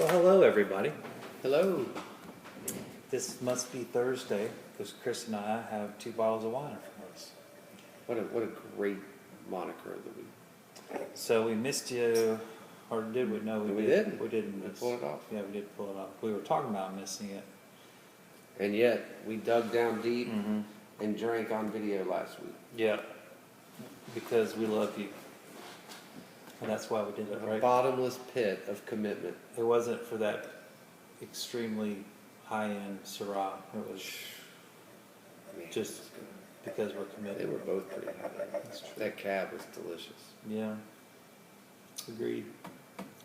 Well, hello everybody. Hello. This must be Thursday because Chris and I have 2 bottles of wine from us. What a great moniker of the week. So we missed you, or did we? No, We did. didn't. We didn't We miss. pulled it off. Yeah, we did pull it off. We were talking about missing it. And yet, we dug down deep Mm-hmm. and drank on video last week. Yeah, because we love you, and that's why we did it. A Right? bottomless pit of commitment. It wasn't for that extremely high-end Syrah. It was Man, just because we're committed. they were both pretty high. That cab was delicious. Yeah. Agreed.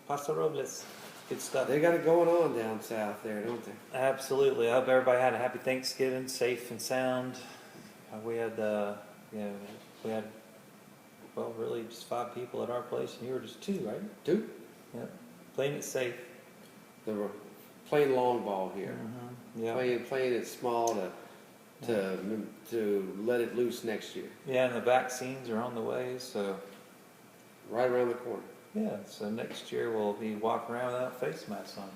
Paso Robles. Good stuff. They got it going on down south there, don't they? Absolutely. I hope everybody had a happy Thanksgiving, safe and sound. We had, well, really just 5 people at our place, and you were just 2, right? 2. Yeah. Playing it safe. They were playing long ball here. Mm-hmm. Yeah. Playing it small to let it loose next year. Yeah, and the vaccines are on the way, so Right around the corner. yeah. So next year we'll be walking around without face masks on.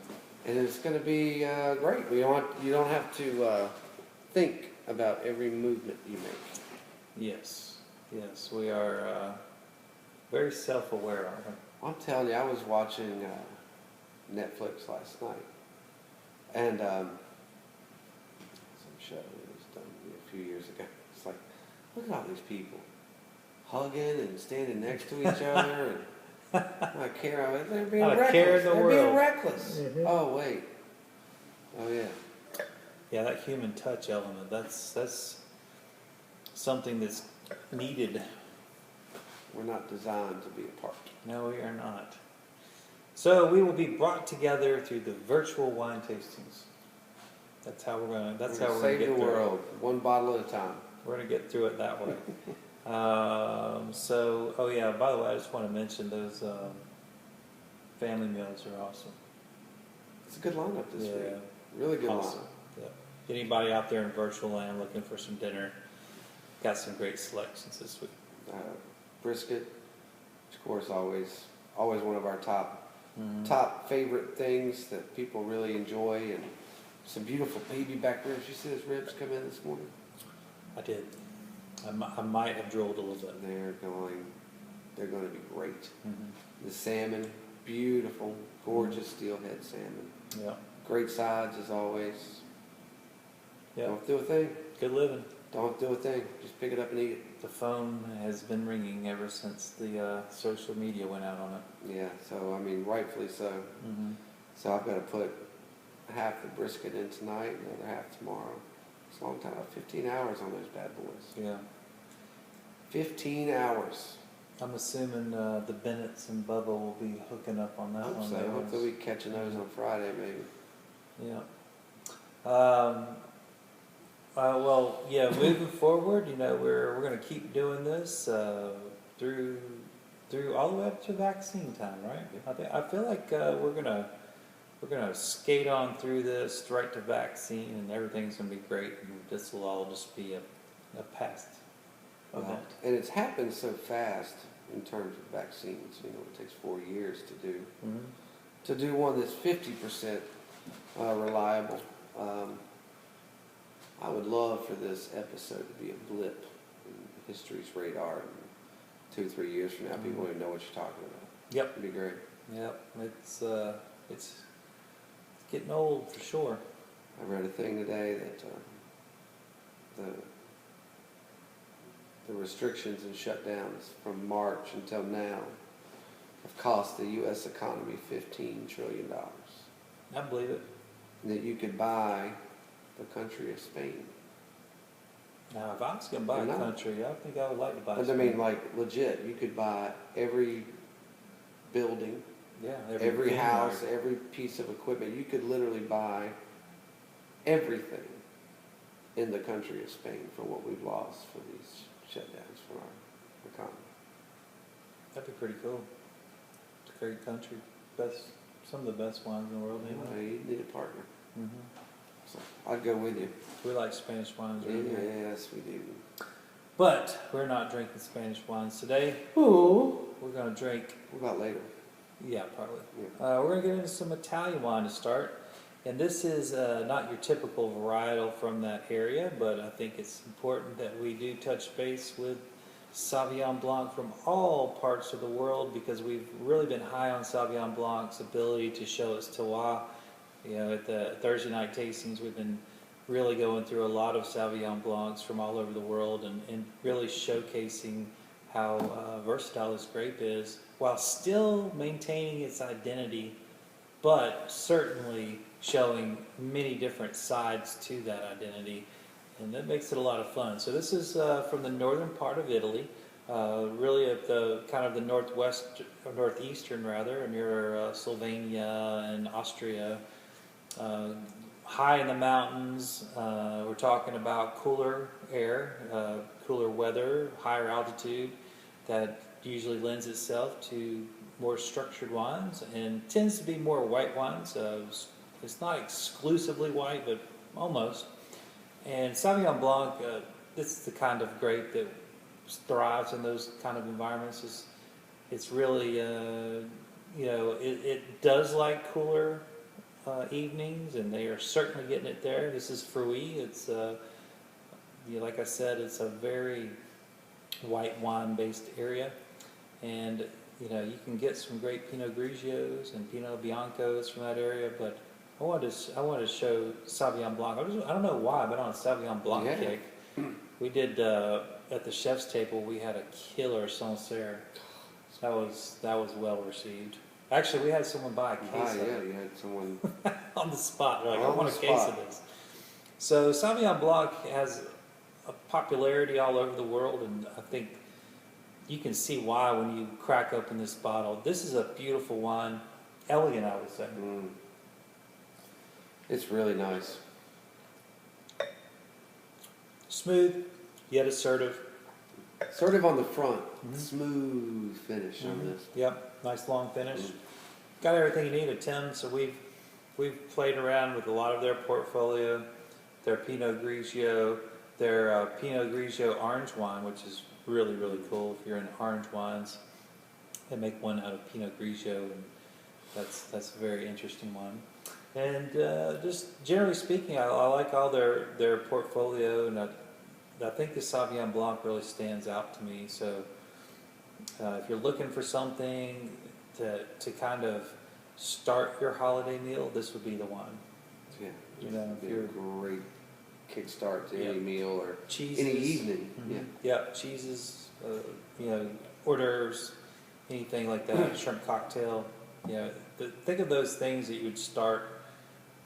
And it's going to be great. You don't have to think about every movement you make. Yes. Yes, we are very self-aware, aren't we? I'm telling you, I was watching Netflix last night, and some show that was done a few years ago. It's like, look at all these people hugging and standing next to each other, and not care. They're being Not a reckless. care in the They're world. being reckless. Mhm. Oh wait. Oh yeah. Yeah, that human touch element, that's something that's needed. We're not designed to be apart. No, we are not. So we will be brought together through the virtual wine tastings. That's how we're gonna We're get save the through world one bottle at a time. it. We're gonna get through it that way. Oh yeah, by the way, I just want to mention those family meals are awesome. It's a good lineup this Yeah. week. Really good Awesome. lineup. Yeah. Anybody out there in virtual land looking for some dinner, got some great selections this week. Brisket, of course, always one of our top Mhm. favorite things that people really enjoy, and some beautiful baby back ribs. You see those ribs come in this morning? I did. I might have drooled a little bit. They're going to be great. Mm-hmm. The salmon, beautiful, gorgeous steelhead salmon. Yeah. Great sides as always. Yeah. Don't do a thing. Good living. Don't do a thing. Just pick it up and eat it. The phone has been ringing ever since the social media went out on it. Yeah. So I mean, rightfully so. Mm-hmm. So I've got to put half the brisket in tonight, and the other half tomorrow. It's a long time. 15 hours on those bad boys. Yeah. 15 hours. I'm assuming the Bennetts and Bubba will be hooking up on that I hope one. so. there. Hope they'll be catching those on Friday, maybe. Yeah. Well, yeah. Moving forward, we're going to keep doing this through all the way up to vaccine time, right? I feel like we're gonna skate on through this right to vaccine, and everything's gonna be great. And this will all just be a past event. And it's happened so fast in terms of vaccines. It takes 4 years to do. Mm-hmm. To do one that's 50% reliable. I would love for this episode to be a blip in history's radar. And 2 or 3 years from now, people won't even know what you're talking about. Yep. It'd be great. Yep. It's getting old for sure. I read a thing today that the restrictions and shutdowns from March until now have cost the U.S. economy $15 trillion. I believe it. And that you could buy the country of Spain. Now, if I was gonna buy a No. country, I think I would like to buy. But I mean, like, legit, you could buy every building, yeah, every vineyard. house, every piece of equipment. You could literally buy everything in the country of Spain for what we've lost for these shutdowns from our economy. That'd be pretty cool. It's a great country. Some of the best wines in the world, anyway. You need a partner. Mm-hmm. So I'd go with you. We like Spanish wines, right here. Yes, we do. But we're not drinking Spanish wines today. Ooh. We're gonna drink. What about later? Yeah, probably. Yeah. We're going to get into some Italian wine to start. And this is not your typical varietal from that area, but I think it's important that we do touch base with Sauvignon Blanc from all parts of the world, because we've really been high on Sauvignon Blanc's ability to show its terroir. You know, at the Thursday night tastings, we've been really going through a lot of Sauvignon Blancs from all over the world, and really showcasing how versatile this grape is, while still maintaining its identity, but certainly showing many different sides to that identity, and that makes it a lot of fun. So this is from the northern part of Italy, really at the kind of the northeastern rather, near Slovenia and Austria. High in the mountains, we're talking about cooler air, cooler weather, higher altitude, that usually lends itself to more structured wines and tends to be more white wines. It's not exclusively white, but almost. And Sauvignon Blanc, this is the kind of grape that thrives in those kind of environments. It's really, it does like cooler evenings, and they are certainly getting it there. This is Fruit. It's, like I said, it's a very white wine-based area, and you can get some great Pinot Grigios and Pinot Biancos from that area. But I wanted to show Sauvignon Blanc. I don't know why, but on a Sauvignon Blanc kick. We did at the chef's table. We had a killer Sancerre. That was well received. Actually, we had someone buy a case of it. You had someone on the spot. They're like, I On want a the case spot. of this. So Sauvignon Blanc has a popularity all over the world, and I think you can see why when you crack open this bottle. This is a beautiful wine, elegant, I would say. It's really nice. Smooth, yet assertive. Assertive on the front, smooth finish on this. Yep, nice long finish. Got everything you need at Attems. So we've played around with a lot of their portfolio, their Pinot Grigio, their Pinot Grigio orange wine, which is really, really cool if you're in orange wines. They make one out of Pinot Grigio, and that's a very interesting one. And just generally speaking, I like all their portfolio, and I think the Sauvignon Blanc really stands out to me. So if you're looking for something to kind of start your holiday meal, this would be the one. Yeah, If be you're a great kickstart to any meal or cheeses, any evening. Cheeses, hors d'oeuvres, anything like that, shrimp cocktail. Think of those things that you would start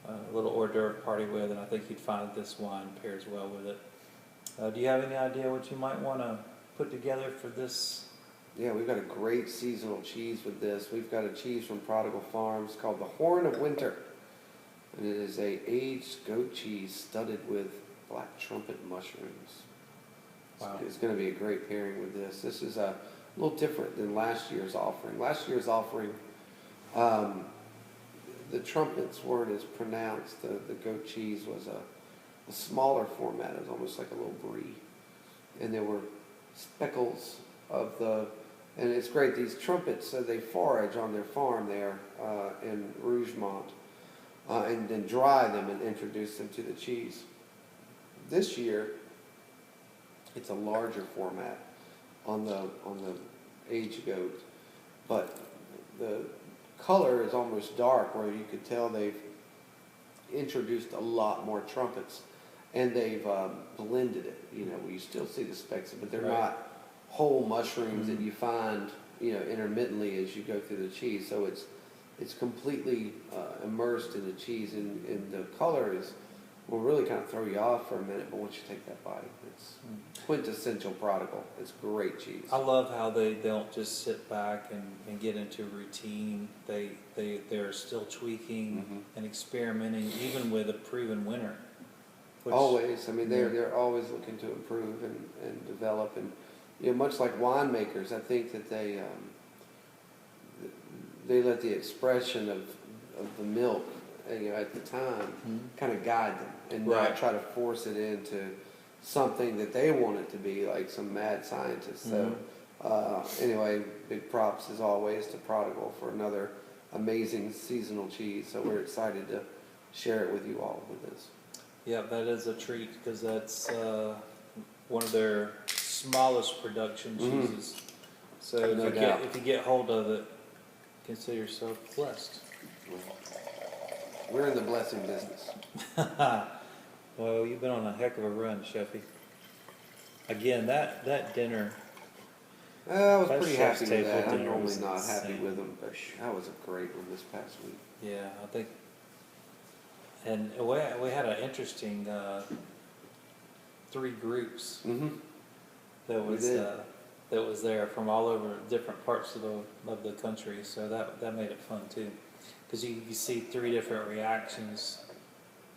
a little hors d'oeuvre party with, and I think you'd find this wine pairs well with it. Do you have any idea what you might want to put together for this? Yeah, we've got a great seasonal cheese with this. We've got a cheese from Prodigal Farms called the Horn of Winter. And it is a aged goat cheese studded with black trumpet mushrooms. Wow. It's going to be a great pairing with this. This is a little different than last year's offering. Last year's offering, the trumpets weren't as pronounced. The goat cheese was a smaller format. It was almost like a little brie. And there were speckles of and it's great. These trumpets, they forage on their farm there in Rougemont, and then dry them and introduce them to the cheese. This year, it's a larger format on the aged goat, but the color is almost dark, where you could tell they've introduced a lot more trumpets, and they've blended it. You still see the specks, but they're not whole mushrooms that you find intermittently as you go through the cheese. So it's completely immersed in the cheese, and the color will really kind of throw you off for a minute, but once you take that bite, it's quintessential Prodigal. It's great cheese. I love how they don't just sit back and get into routine. They're still tweaking and experimenting, even with a proven winner. Always. I mean, they're always looking to improve and develop, and much like winemakers, I think that they let the expression of the milk at the time kind of guide them, and not try to force it into something that they want it to be, like some mad scientist. So Anyway, big props as always to Prodigal for another amazing seasonal cheese. So we're excited to share it with you all with this. Yeah, that is a treat because that's one of their smallest production Mhm. cheeses. So No doubt. if you get hold of it, consider yourself blessed. We're in the blessing business. Well, you've been on a heck of a run, Sheffy. Again, that dinner. I was That pretty chef's happy with table that. I'm dinner normally was not happy insane. with them, but that was a great one this past week. Yeah, I think. And we had an interesting 3 groups Mm-hmm. that We was did. that was there from all over different parts of the country. So that made it fun too, because you see 3 different reactions,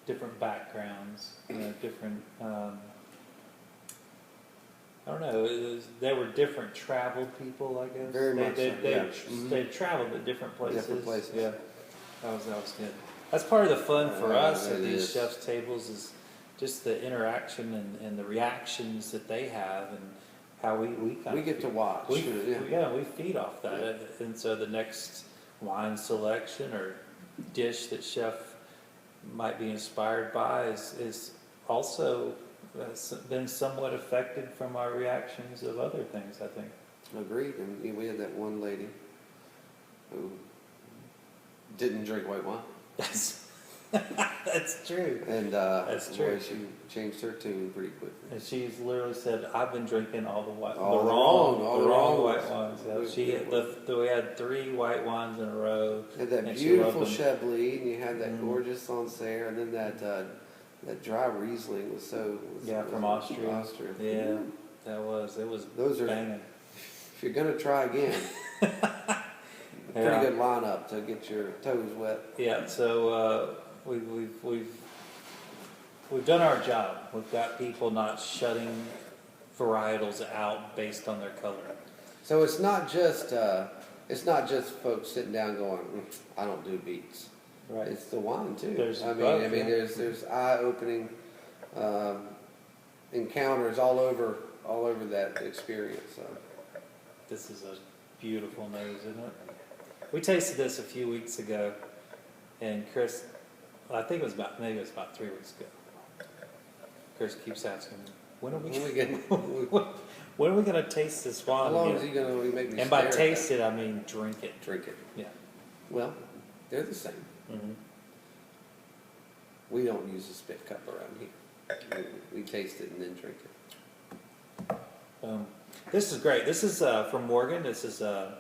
different backgrounds, different. I don't know. They were different traveled people, I guess. Very much so, yeah. They traveled at different places. Different places. Yeah, that was good. That's part of the fun for us at it these is. chefs' tables is just the interaction and the reactions that they have and how we kind We of get to watch. we feed off that. And so the next wine selection or dish that chef might be inspired by is also been somewhat affected from our reactions of other things, I think. Agreed. And we had that one lady who didn't drink white wine. That's true. And That's true. boy, she changed her tune pretty quickly. And she's literally said, "I've been drinking all the wrong white ones. wines." Yeah, we had 3 white wines in a row. You had that And she beautiful loved them. Chablis, and you had that Mhm. gorgeous Sancerre, and then that dry Riesling was From Austria. Austria. Yeah, it was Those are, banging. if you're gonna try again, pretty Yeah. good lineup to get your toes wet. Yeah, so we've done our job. We've got people not shutting varietals out based on their color. So it's not just folks sitting down going, I don't do beets. Right. It's the wine too. There's I both, mean, yeah. there's eye-opening encounters all over that experience. So. This is a beautiful nose, isn't it? We tasted this a few weeks ago, and Chris, I think it was about 3 weeks ago. Chris keeps asking me, when are we going to taste this wine? How long again? is he going to make me? And by stare at taste that? it, I mean drink it. Drink it. Yeah. Well, they're the same. Mm-hmm. We don't use a spit cup around here. We taste it and then drink it. This is great. This is from Morgan. This is a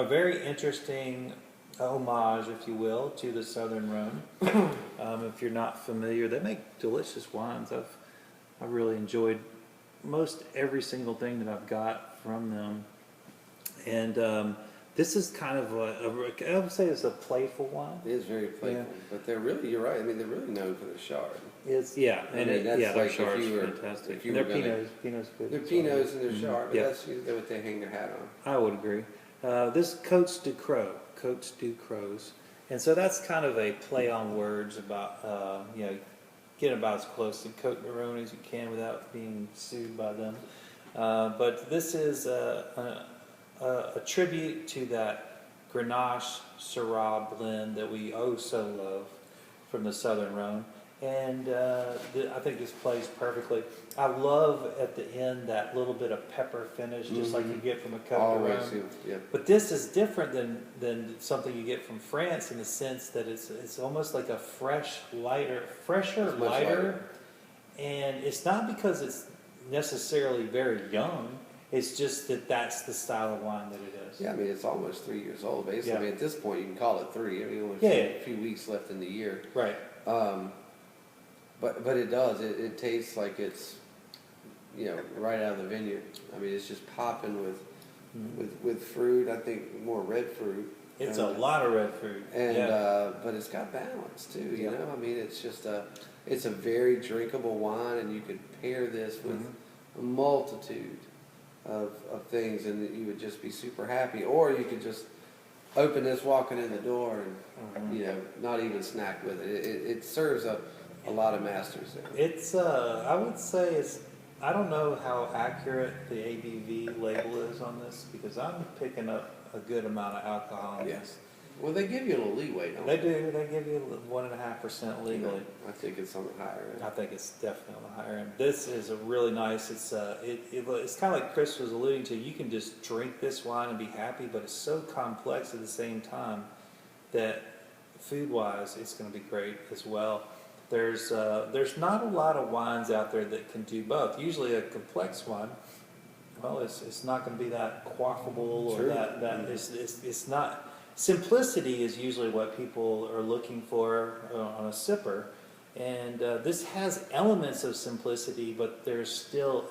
very interesting homage, if you will, to the Southern Rhone. If you're not familiar, they make delicious wines. I've really enjoyed most every single thing that I've got from them. And this is kind of I would say it's a playful wine. It is very playful, but you're right. I mean, they're really known for their chard. It's I mean, that's their like if chard's you were- fantastic. if you Their were gonna- Pinot's good. They're as well. Pinots and their Mhm. chard, but Yeah. that's usually what they hang their hat on. I would agree. This Cotes du Crows, and so that's kind of a play on words about get about as close to Cote Neron as you can without being sued by them. But this is a tribute to that Grenache Syrah blend that we oh so love from the Southern Rhone. And I think this plays perfectly. I love at the end that little bit of pepper finish, just like you get from a Cote Always, Neron. yeah. But this is different than something you get from France in the sense that it's almost like a fresher, It's much lighter. And it's not because it's necessarily very young. It's just that's the style of wine that it is. Yeah, I mean, it's almost 3 years old, basically. Yeah. I mean, at this point, you can call it 3. I mean, only a few weeks left in the year. Right. But it does. It tastes like it's, right out of the vineyard. I mean, it's just popping with fruit. I think more red fruit. It's a lot of red fruit. And yeah. but it's got balance too. You Yeah. know, I mean, it's just it's a very drinkable wine, and you could pair this with a multitude of things, and you would just be super happy. Or you could just open this walking in the door and not even snack with it. It serves a lot of masters there. It's I would say I don't know how accurate the ABV label is on this because I'm picking up a good amount of alcohol in Yeah. this. Well, they give you a little leeway, don't They they? do. They give you 1.5% legally. I think it's on the higher end. I think it's definitely on the higher end. This is a really nice. It's kind of like Chris was alluding to. You can just drink this wine and be happy, but it's so complex at the same time that food-wise, it's going to be great as well. There's not a lot of wines out there that can do both. Usually, a complex wine, well, it's not going to be that quaffable or True. that it's not. Simplicity is usually what people are looking for on a sipper, and this has elements of simplicity, but there's still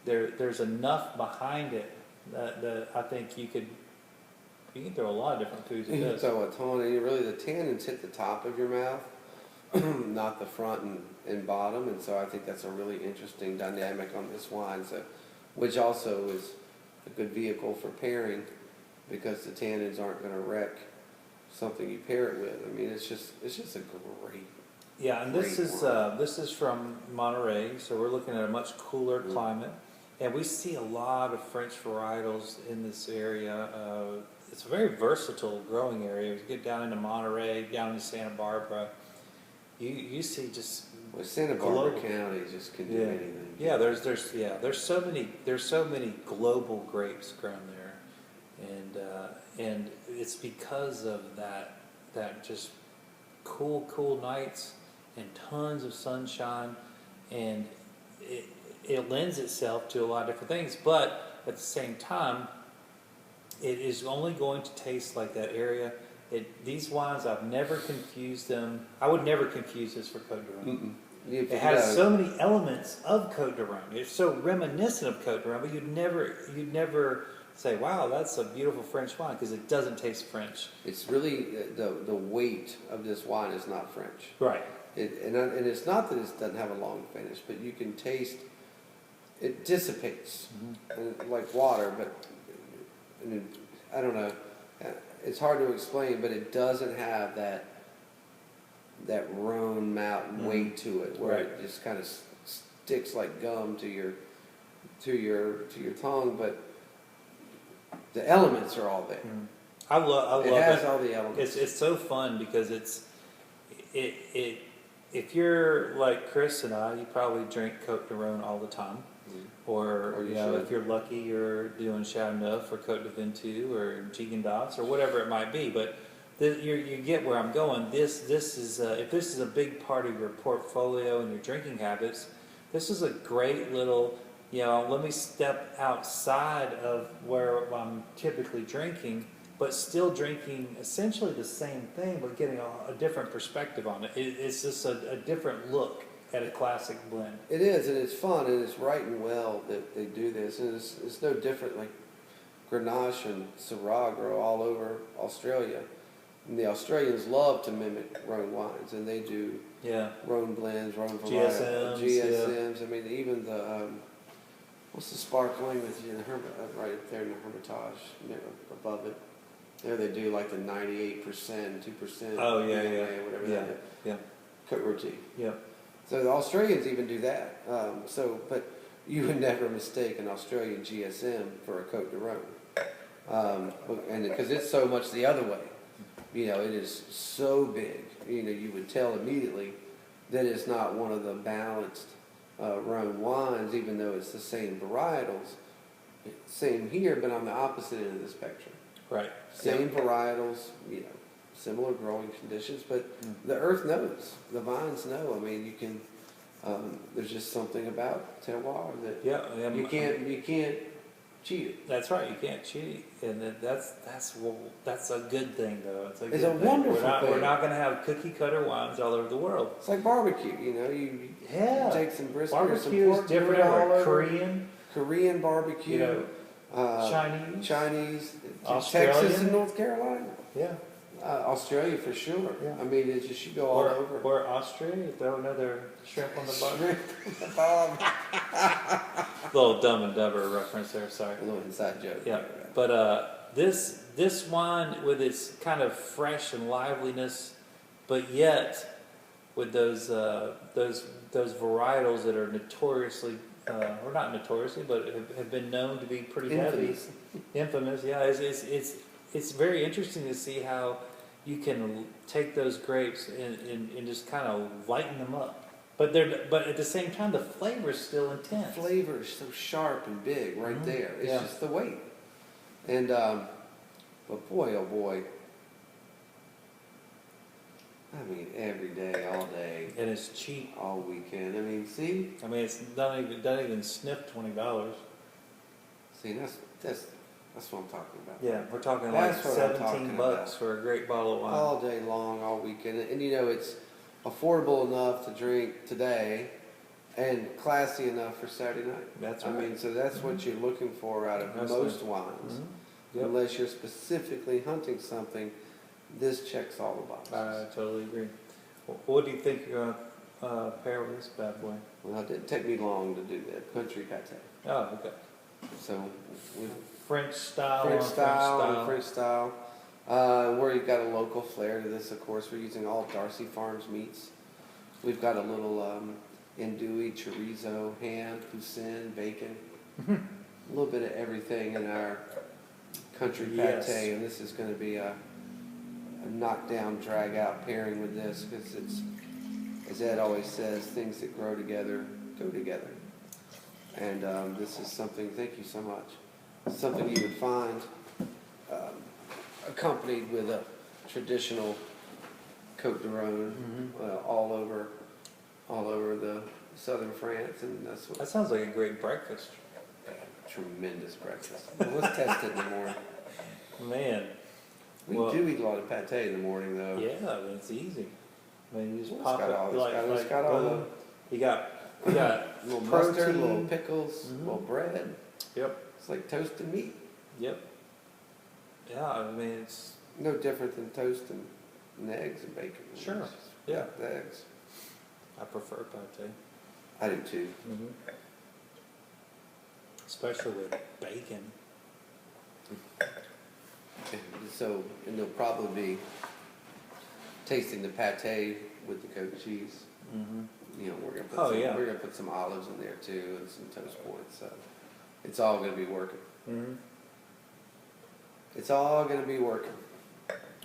there's enough behind it that I think you can throw a lot of different foods in You this. throw a ton, and really the tannins hit the top of your mouth, not the front and bottom, and so I think that's a really interesting dynamic on this wine, so, which also is a good vehicle for pairing because the tannins aren't going to wreck something you pair it with. I mean, it's just a great. Yeah, and Great this is from Monterey, so we're looking at a much cooler climate, and we see a lot of French varietals in this area. It's a very versatile growing area. If you get down into Monterey, down into Santa Barbara, you see just Well, Santa Barbara global. County just can do Yeah. anything. there's so many global grapes grown there, and it's because of that just cool nights and tons of sunshine, and it lends itself to a lot of different things, but at the same time, it is only going to taste like that area. These wines, I've never confused them. I would never confuse this for Cote de Rome. It has so many elements of Cote de Rome. It's so reminiscent of Cote de Rome, but you'd never say, "Wow, that's a beautiful French wine," because it doesn't taste French. It's really the weight of this wine is not French. Right. And it's not that it doesn't have a long finish, but you can taste it dissipates like water. But I don't know. It's hard to explain, but it doesn't have that Rhone mountain weight to it, where it just kind of sticks like gum to your tongue. But the elements are all there. I love it. It has all the elements. It's so fun because if you're like Chris and I, you probably drink Cote de Rome all the time. Or you know, should. if you're lucky, you're doing Chateauneuf or Cote de Ventoux or Gigondas or whatever it might be. But you get where I'm going. This is if this is a big part of your portfolio and your drinking habits, this is a great little. Let me step outside of where I'm typically drinking, but still drinking essentially the same thing, but getting a different perspective on it. It's just a different look at a classic blend. It is, and it's fun, and it's right and well that they do this. And it's no different. Like Grenache and Syrah grow all over Australia, and the Australians love to mimic Rhone wines, and they do Rhone blends, Rhone varietals, GSMs. I mean, even the what's the sparkling that's right up there in the Hermitage, above it. There they do like the 98%, 2%. Oh yeah, whatever that is. Yeah. Cote Rôtie. Yeah. So the Australians even do that. But you would never mistake an Australian GSM for a Cote de Rome, and because it's so much the other way. It is so big. You would tell immediately that it's not one of the balanced Rhone wines, even though it's the same varietals. Same here, but on the opposite end of the spectrum. Right. Same varietals. Similar growing conditions, but the earth knows, the vines know. I mean, you can. There's just something about terroir that you can't cheat it. That's right. You can't cheat, and that's a good thing, though. It's a It's wonderful thing. We're not going to have cookie cutter wines all over the world. It's like barbecue. You take some brisket or some Barbecue pork, is different. put it all Or over. Korean barbecue, Chinese, Texas Australian. and North Carolina. Yeah. Australia for sure. Yeah. I mean, it just you go all over. Or Australia, throw another shrimp on the bottom. Little Dumb and Dumber reference there. Sorry. A little inside joke. Yeah, but this wine with its kind of fresh and liveliness, but yet with those varietals that are notoriously or not notoriously, but have been known to be pretty heavy. Infamous. Infamous, yeah. It's very interesting to see how you can take those grapes and just kind of lighten them up. But at the same time, the flavor's still intense. The flavor is so sharp and big right there. It's Yeah. just the weight. And, but boy, oh boy. I mean, every day, all day, And it's cheap. all weekend. I mean, see? I mean, it's doesn't even sniff $20. See, that's what I'm talking about. Yeah, we're talking That's like what I'm 17 talking bucks about. for a great bottle of wine. All day long, all weekend. And you know, it's affordable enough to drink today and classy enough for Saturday night. That's I right. mean, so that's what you're looking for out of Absolutely. most wines. Mhm. Yep. Unless you're specifically hunting something, this checks all the boxes. I totally agree. What do you think you're gonna pair with this bad boy? Well, it didn't take me long to do that. Country pate. Oh, okay. So, with French style. French on style, French style. Where you've got a local flair to this, of course, we're using all Darcy Farms meats. We've got a little andouille, chorizo, ham, poussin, bacon. Mhm. A little bit of everything in our country pate, Yes. and this is going to be a knockdown, drag out pairing with this because it's, as Ed always says, things that grow together go together. And this is something. Thank you so much. Something you would find accompanied with a traditional Cote de Rhone Mhm. all over the southern France, and that's what That sounds like a great breakfast. tremendous breakfast. Well, let's test it in the morning. Man, We Well- do eat a lot of pate in the morning, though. yeah, I mean, it's easy. I mean, you just Well, pop it's it got all- like, it's got all boom. You got A little mustard, protein. little pickles, Mhm. little bread. Yep, It's like toasted meat. yep. Yeah, I mean, it's No different than toasting eggs and bacon. Sure, It's just- yeah. The eggs. I prefer pate. I do too. Mm-hmm. Especially with bacon. So, and they'll probably be tasting the pate with the goat cheese. Mm-hmm. You know, we're gonna put Oh, we're gonna put some olives in there too and some toast points. So it's all gonna be working. Mm-hmm. It's all gonna be working.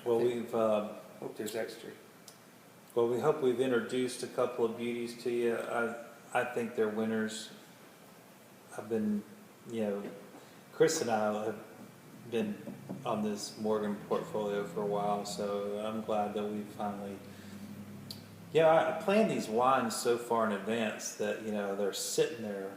Well, we've Hope there's extra. well, we hope we've introduced a couple of beauties to you. I think they're winners. I've been, Chris and I have been on this Morgan portfolio for a while, so I'm glad that we finally. Yeah, I planned these wines so far in advance that they're sitting there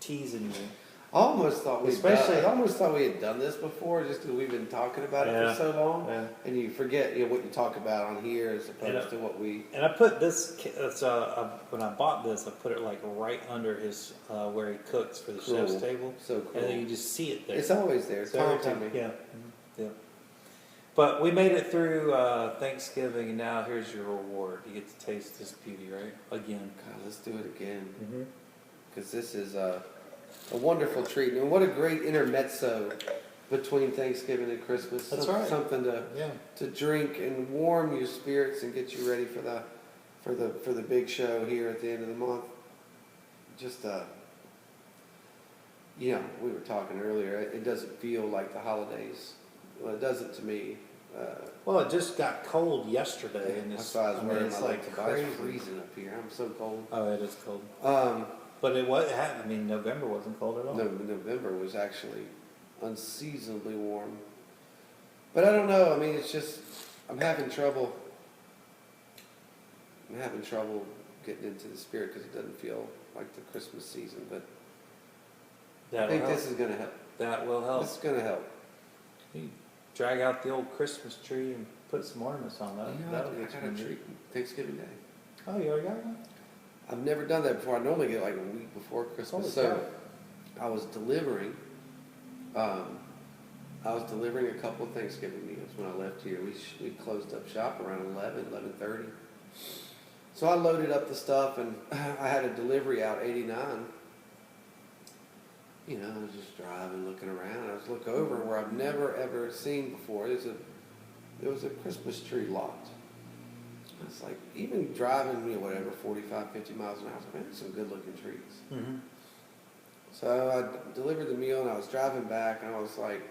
teasing you. I almost thought Especially- I almost thought we had done this before, just because we've been talking about it Yeah. for so long, Yeah. and you forget what you talk about on here as opposed to what we. And I put this, when I bought this, I put it like right under his, where he cooks for the Cool. chef's table. So cool. And then you just see it there. It's always there. So every Taunting time, me. yeah. Yeah. But we made it through Thanksgiving, and now here's your reward. You get to taste this beauty, right? Again. God, let's do it again. Mm-hmm. Because this is a wonderful treat. And what a great intermezzo between Thanksgiving and Christmas. That's right. Something Yeah. to drink and warm your spirits and get you ready for the big show here at the end of the month. Just we were talking earlier. It doesn't feel like the holidays. Well, it doesn't to me. Well, it just got cold yesterday, and That's why I was wearing it's my like it's crazy. freezing up here. I'm so cold. Oh, it is cold. Um, But it was. I mean, November wasn't cold at all. No, November was actually unseasonably warm. But I don't know. I mean, it's just I'm having trouble. Getting into the spirit because it doesn't feel like the Christmas season. But I That'll think help. this is going to help. That will help. This is going to help. You drag out the old Christmas tree and put some ornaments on that. You know, That'll I get got you a neat. treat Thanksgiving Day. Oh, you already got one? I've never done that before. I normally get like a week before Christmas. Holy So I was delivering. A couple of Thanksgiving meals when I left here. We closed up shop around 11:30. So I loaded up the stuff and I had a delivery out 89. I was just driving, looking around. I was looking over where I've never ever seen before. There was a Christmas tree lot. It's like even driving 45, 50 miles an hour. I was like, man, some good looking trees. Mm-hmm. So I delivered the meal and I was driving back and I was like,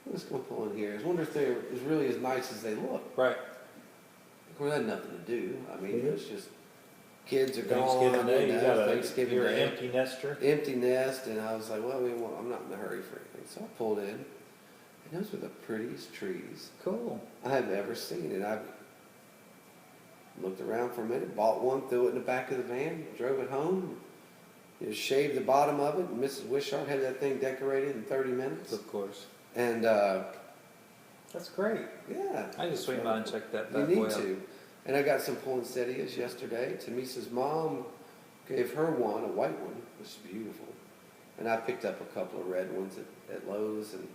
I'm just gonna pull in here. I was wondering if they're as really as nice as they look. Right. Of course, I had nothing to do. I mean, Mhm. it's just kids are Thanksgiving gone. Day, you got Thanksgiving you're an Day. empty nester. Empty nest, and I was like, well, I mean, I'm not in a hurry for anything. So I pulled in, and those were the prettiest trees Cool. I have ever seen. And I looked around for a minute, bought one, threw it in the back of the van, drove it home, shaved the bottom of it. And Mrs. Wishart had that thing decorated in 30 minutes. Of course. And That's great. yeah, I just swing by and check that you bad need boy out. to. And I got some poinsettias yesterday. Tamisa's mom gave her one, a white one, which is beautiful. And I picked up a couple of red ones at Lowe's. And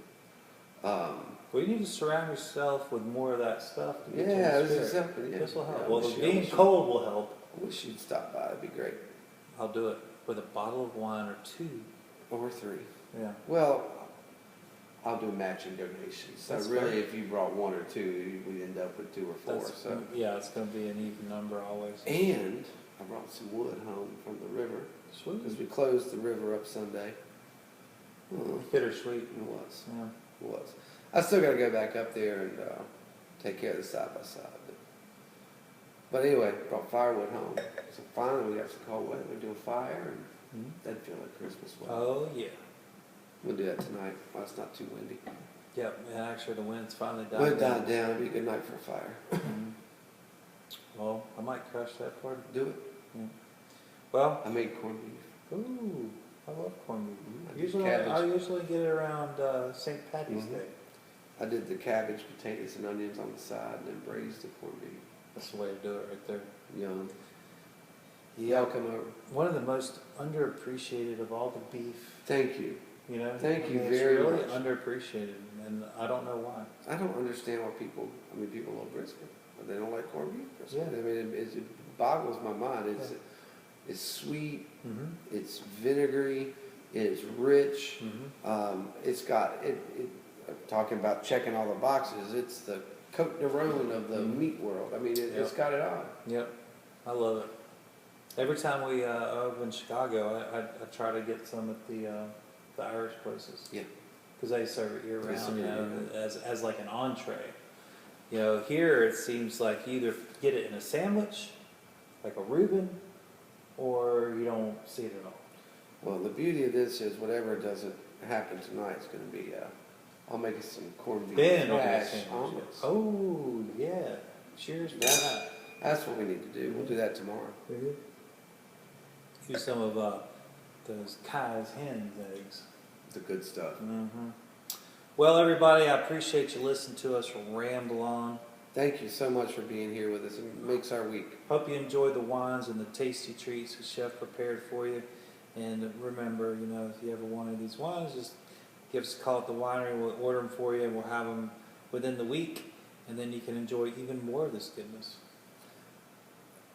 Well, you need to surround yourself with more of that stuff to get you in yeah, the this is spirit. helping. Yeah. This will help. Yeah, I Well, wish the you- I being wish you- cold will help. I wish you'd stop by. It'd be great. I'll do it with a bottle of wine or two. Or 3. Yeah. Well, I'll do matching donations. So That's really, fair. if you brought 1 or 2, we'd end up with 2 or 4. That's, So. yeah, it's going to be an even number always. And I brought some wood home from the river because Sweet. we closed the river up Sunday. Oh, Bittersweet. it was. Yeah. It was. I still got to go back up there and take care of the side by side. But anyway, brought firewood home. So finally, we got some cold weather. We're doing fire, and Mhm. that'd feel like Christmas weather. Oh, yeah. We'll do that tonight while it's not too windy. Yep. And actually, the wind's finally died When it down. died down, it'd be a good night for a fire. Mhm. Well, I might crush that party. Do it. Yeah. Well, I made corned beef. ooh, I love corned beef. I did Usually, cabbage. I usually get it around St. Patty's Mhm. Day. I did the cabbage, potatoes, and onions on the side, and then braised the corned beef. That's the way to do it right there. Yum. Yeah. Y'all come over. One of the most underappreciated of all the beef, Thank you. you know? Thank you it's very really much. underappreciated, and I don't know why. I don't understand why people love brisket, but they don't like corned beef brisket. Yeah. I mean, it boggles my mind. It's sweet, Mm-hmm. it's vinegary, it's rich, Mm-hmm. it's got, talking about checking all the boxes, it's the Cote de Rhone of the Mhm. meat world. I mean, it's Yep. got it all. Yep, I love it. Every time we over in Chicago, I try to get some at the Irish places. Yeah. Because they serve it year They round, serve you it know, year-round. as like an entree. You know, here it seems like you either get it in a sandwich, like a Reuben, or you don't see it at all. Well, the beauty of this is whatever doesn't happen tonight is going to be, I'll make us some corned beef Then it'll be a hash sandwich. omelets. Oh yeah, cheers to That's- that. That's what we need to do. We'll do that tomorrow. Use some of those Kai's hens eggs. The good stuff. Mm-hmm. Well, everybody, I appreciate you listening to us ramble on. Thank you so much for being here with us. It makes our week. Hope you enjoyed the wines and the tasty treats the chef prepared for you. And remember, you know, if you ever wanted these wines, just give us a call at the winery. We'll order them for you, and we'll have them within the week. And then you can enjoy even more of this goodness.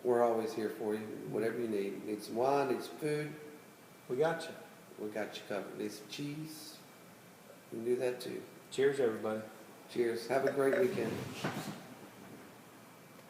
We're always here for you. Whatever you need. Need some wine, need some food. We got you. We got you covered. Need some cheese. We can do that too. Cheers, everybody. Cheers. Have a great weekend.